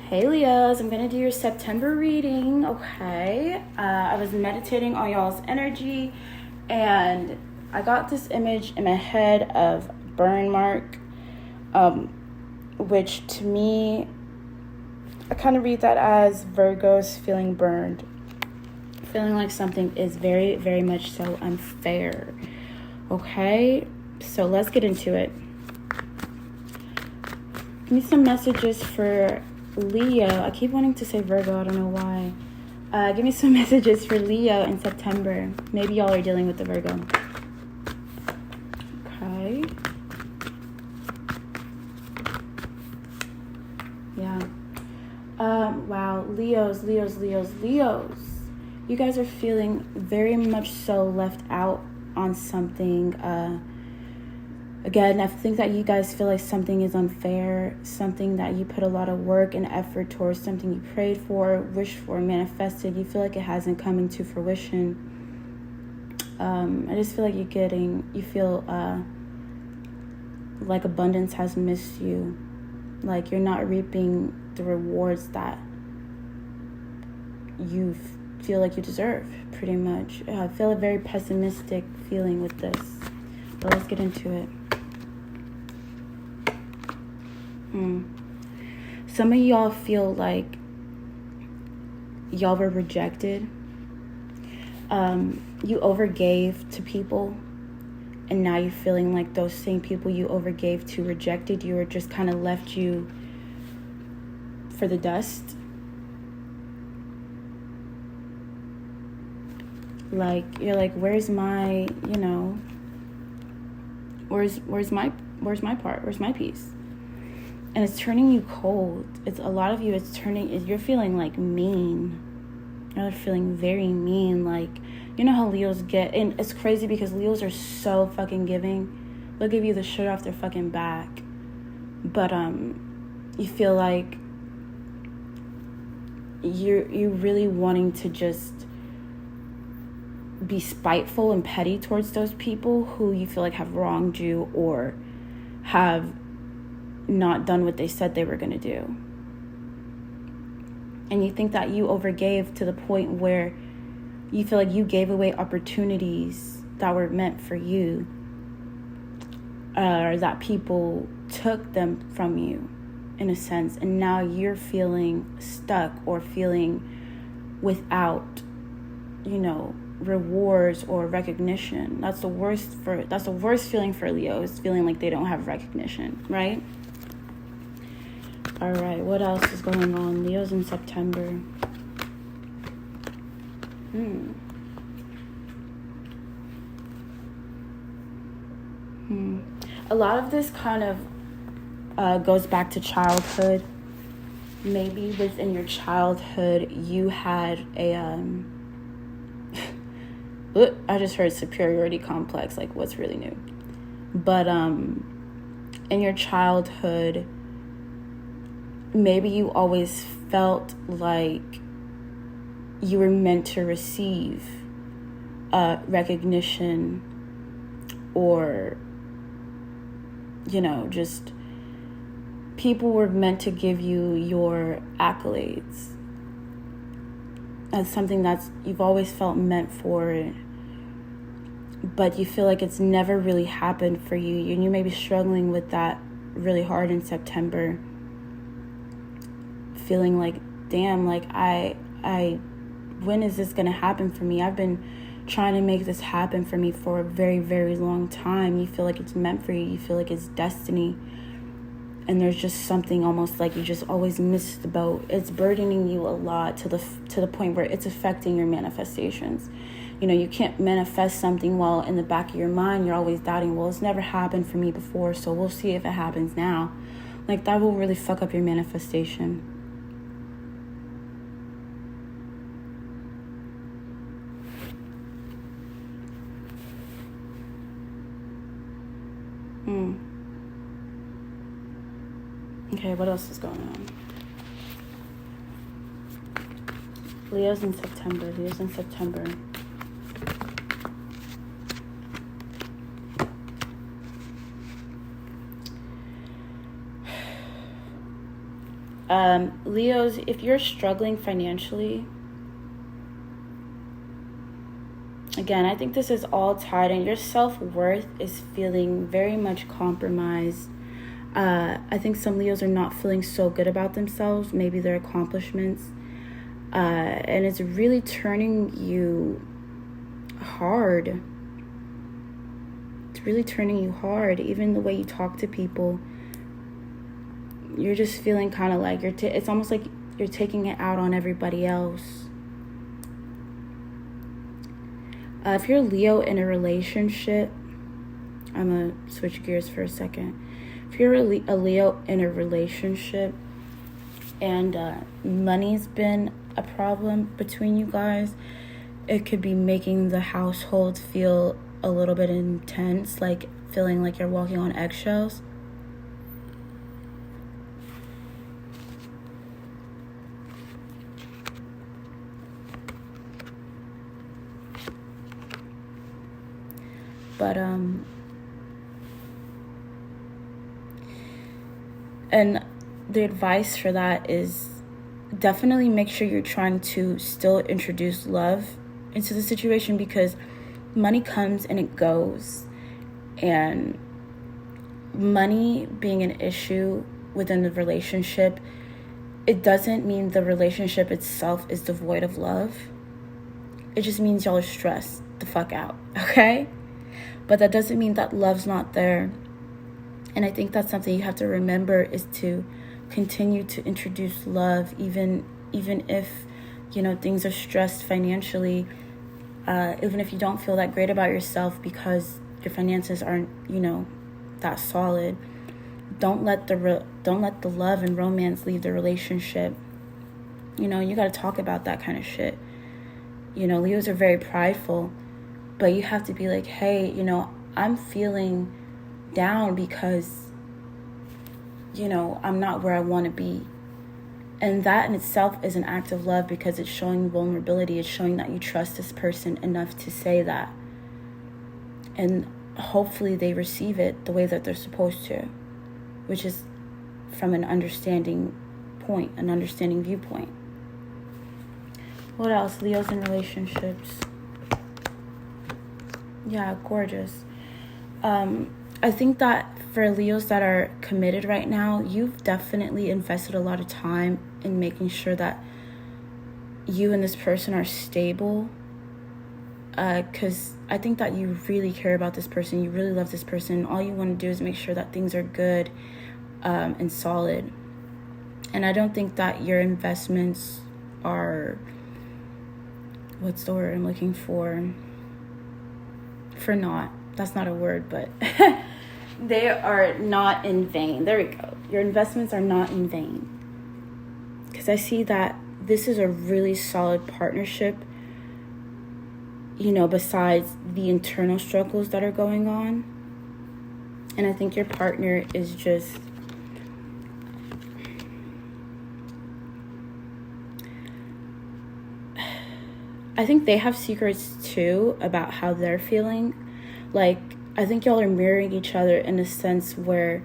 Hey Leos, I'm gonna do your September reading, okay? I was meditating on y'all's energy and I got this image in my head of burn mark, which to me, I kind of read that as Virgos feeling burned, feeling like something is very, very much so unfair, okay? So let's get into it. Give me some messages for Leo. I keep wanting to say Virgo. I don't know why. Give me some messages for Leo in September. Maybe y'all are dealing with the Virgo. Okay. Yeah. Wow. Leos. You guys are feeling very much so left out on something. Again, I think that you guys feel like something is unfair, something that you put a lot of work and effort towards, something you prayed for, wished for, manifested. You feel like it hasn't come into fruition. I just feel like you feel like abundance has missed you. Like you're not reaping the rewards that you feel like you deserve, pretty much. I feel a very pessimistic feeling with this, but let's get into it. Some of y'all feel like y'all were rejected. You overgave to people, and now you're feeling like those same people you overgave to rejected you or just kind of left you for the dust. Like you're like, where's my part? Where's my piece? And it's turning you cold. It's a lot of you, you're feeling like mean. You're feeling very mean. Like, you know how Leos get, and it's crazy because Leos are so fucking giving. They'll give you the shirt off their fucking back. But you feel like you're really wanting to just be spiteful and petty towards those people who you feel like have wronged you or have not done what they said they were going to do. And you think that you overgave to the point where you feel like you gave away opportunities that were meant for you, or that people took them from you in a sense, and now you're feeling stuck or feeling without rewards or recognition. That's the worst feeling for Leo, is feeling like they don't have recognition, right? All right, what else is going on? Leo's in September. A lot of this kind of goes back to childhood. Maybe within your childhood, you had a I just heard superiority complex, like what's really new. But in your childhood, maybe you always felt like you were meant to receive recognition or, just people were meant to give you your accolades. That's something that's you've always felt meant for, but you feel like it's never really happened for you, and you may be struggling with that really hard in September. Feeling like, damn, like I when is this gonna happen for me? I've been trying to make this happen for me for a very, very long time. You feel like it's meant for you. You feel like it's destiny. And there's just something almost like you just always miss the boat. It's burdening you a lot to the point where it's affecting your manifestations. You can't manifest something while in the back of your mind you're always doubting, well, it's never happened for me before, so we'll see if it happens now. Like, that will really fuck up your manifestation. Okay, what else is going on? Leo's in September. Leos, if you're struggling financially, again, I think this is all tied in. Your self-worth is feeling very much compromised. I think some Leos are not feeling so good about themselves, maybe their accomplishments. And it's really turning you hard. It's really turning you hard. Even the way you talk to people, you're just feeling kind of like it's almost like you're taking it out on everybody else. If you're Leo in a relationship, I'm going to switch gears for a second. If you're a Leo in a relationship and money's been a problem between you guys, it could be making the household feel a little bit intense, like feeling like you're walking on eggshells. But and the advice for that is definitely make sure you're trying to still introduce love into the situation, because money comes and it goes, and money being an issue within the relationship, it doesn't mean the relationship itself is devoid of love. It just means y'all are stressed the fuck out, okay? But that doesn't mean that love's not there. And I think that's something you have to remember, is to continue to introduce love, even if, things are stressed financially, even if you don't feel that great about yourself because your finances aren't, that solid. Don't let the love and romance leave the relationship. You got to talk about that kind of shit. Leos are very prideful. But you have to be like, hey, I'm feeling down because, I'm not where I want to be. And that in itself is an act of love, because it's showing vulnerability. It's showing that you trust this person enough to say that. And hopefully they receive it the way that they're supposed to, which is from an understanding viewpoint. What else? Leos in relationships. Yeah, gorgeous. I think that for Leos that are committed right now, you've definitely invested a lot of time in making sure that you and this person are stable. Because I think that you really care about this person. You really love this person. All you want to do is make sure that things are good and solid. And I don't think that your investments are... What's the word I'm looking for? For naught. That's not a word, but they are not in vain. There we go. Your investments are not in vain. Because I see that this is a really solid partnership, besides the internal struggles that are going on. And I think your partner is just... I think they have secrets too about how they're feeling. Like, I think y'all are mirroring each other in a sense where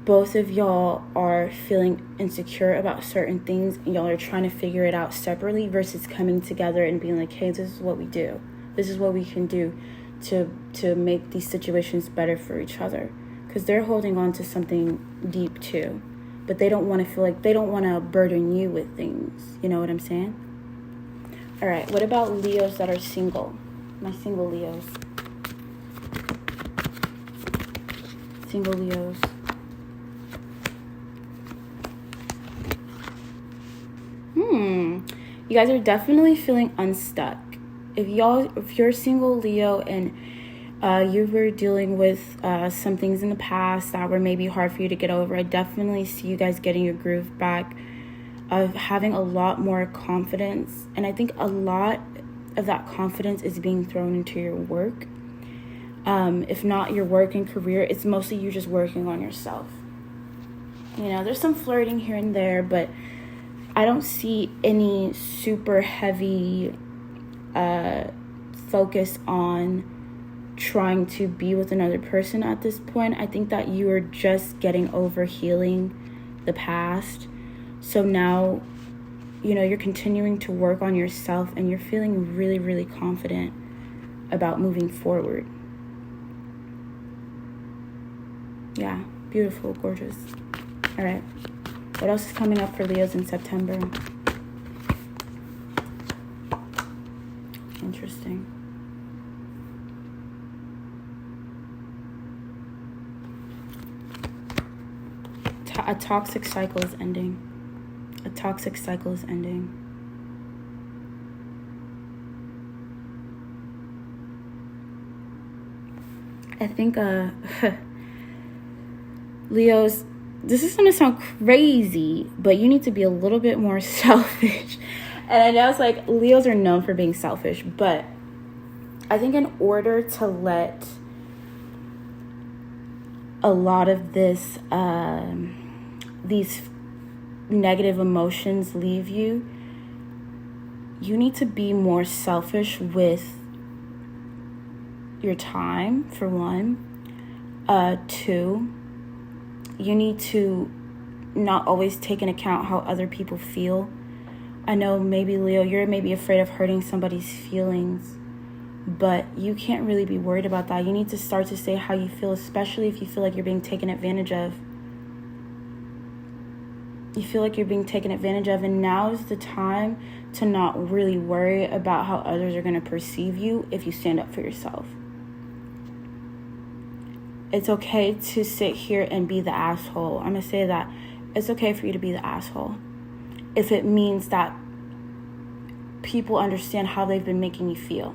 both of y'all are feeling insecure about certain things, and y'all are trying to figure it out separately versus coming together and being like, hey, this is what we do. This is what we can do to make these situations better for each other. Because they're holding on to something deep too. But they don't want to feel like, they don't want to burden you with things. You know what I'm saying? All right, what about Leos that are single? My single Leos. Single Leos. You guys are definitely feeling unstuck. If you're single Leo and you were dealing with some things in the past that were maybe hard for you to get over, I definitely see you guys getting your groove back, of having a lot more confidence. And I think a lot of that confidence is being thrown into your work. If not your work and career, it's mostly you just working on yourself. There's some flirting here and there, but I don't see any super heavy focus on trying to be with another person at this point. I think that you are just getting over healing the past. So now, you're continuing to work on yourself and you're feeling really, really confident about moving forward. Yeah, beautiful, gorgeous. All right. What else is coming up for Leos in September? Interesting. A toxic cycle is ending. A toxic cycle is ending. I think, Leos, this is going to sound crazy, but you need to be a little bit more selfish. And I know it's like Leos are known for being selfish, but I think in order to let a lot of this, these negative emotions leave you, you need to be more selfish with your time, for one. Two, you need to not always take into account how other people feel. I know maybe, Leo, you're maybe afraid of hurting somebody's feelings, but you can't really be worried about that. You need to start to say how you feel, especially if you feel like you're being taken advantage of. You feel like you're being taken advantage of, and now is the time to not really worry about how others are going to perceive you if you stand up for yourself. It's okay to sit here and be the asshole. I'm going to say that. It's okay for you to be the asshole if it means that people understand how they've been making you feel.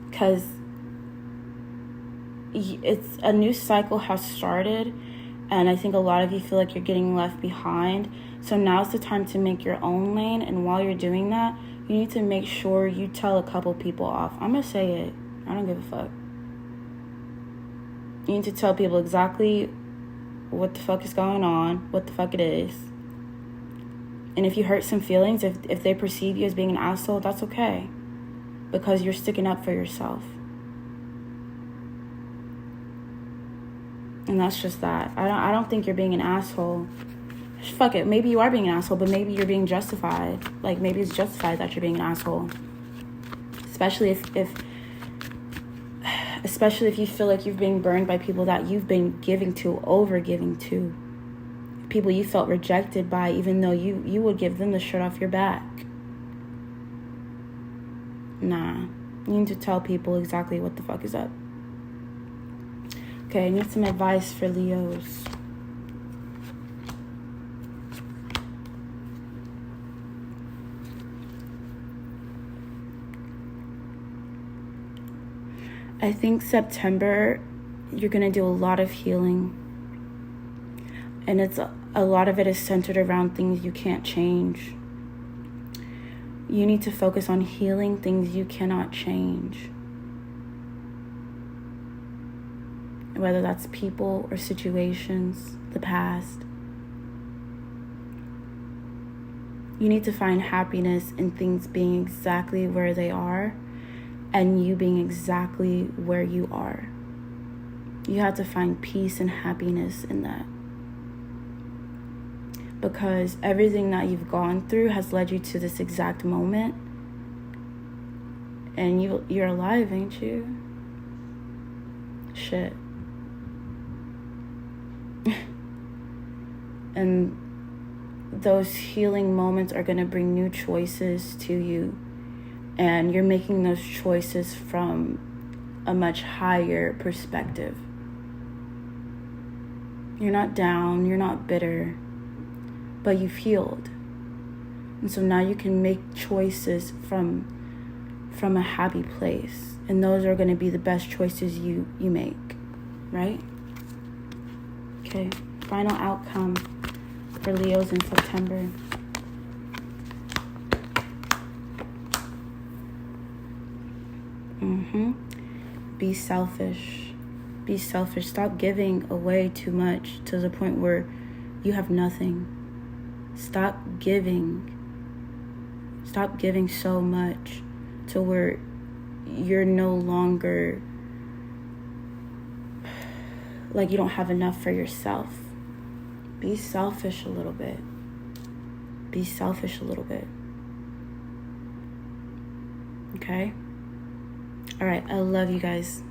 Because it's a new cycle has started, and I think a lot of you feel like you're getting left behind. So now's the time to make your own lane, and while you're doing that, you need to make sure you tell a couple people off. I'm gonna say it. I don't give a fuck. You need to tell people exactly what the fuck is going on, what the fuck it is. And if you hurt some feelings, if they perceive you as being an asshole, that's okay, because you're sticking up for yourself. And that's just that. I don't think you're being an asshole. Fuck it. Maybe you are being an asshole, but maybe you're being justified. Like, maybe it's justified that you're being an asshole. Especially if you feel like you're being burned by people that you've been over giving to. People you felt rejected by, even though you would give them the shirt off your back. Nah. You need to tell people exactly what the fuck is up. Okay, I need some advice for Leos. I think September, you're going to do a lot of healing. And a lot of it is centered around things you can't change. You need to focus on healing things you cannot change. Whether that's people or situations, the past. You need to find happiness in things being exactly where they are, and you being exactly where you are. You have to find peace and happiness in that. Because everything that you've gone through has led you to this exact moment. And you're alive, ain't you? Shit. And those healing moments are going to bring new choices to you. And you're making those choices from a much higher perspective. You're not down, you're not bitter, but you've healed. And so now you can make choices from a happy place. And those are going to be the best choices you make, right? Okay, final outcome for Leos in September. Be selfish. Be selfish. Stop giving away too much to the point where you have nothing. Stop giving. Stop giving so much to where you're no longer like you don't have enough for yourself. Be selfish a little bit. Be selfish a little bit. Okay? All right, I love you guys.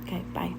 Okay, bye.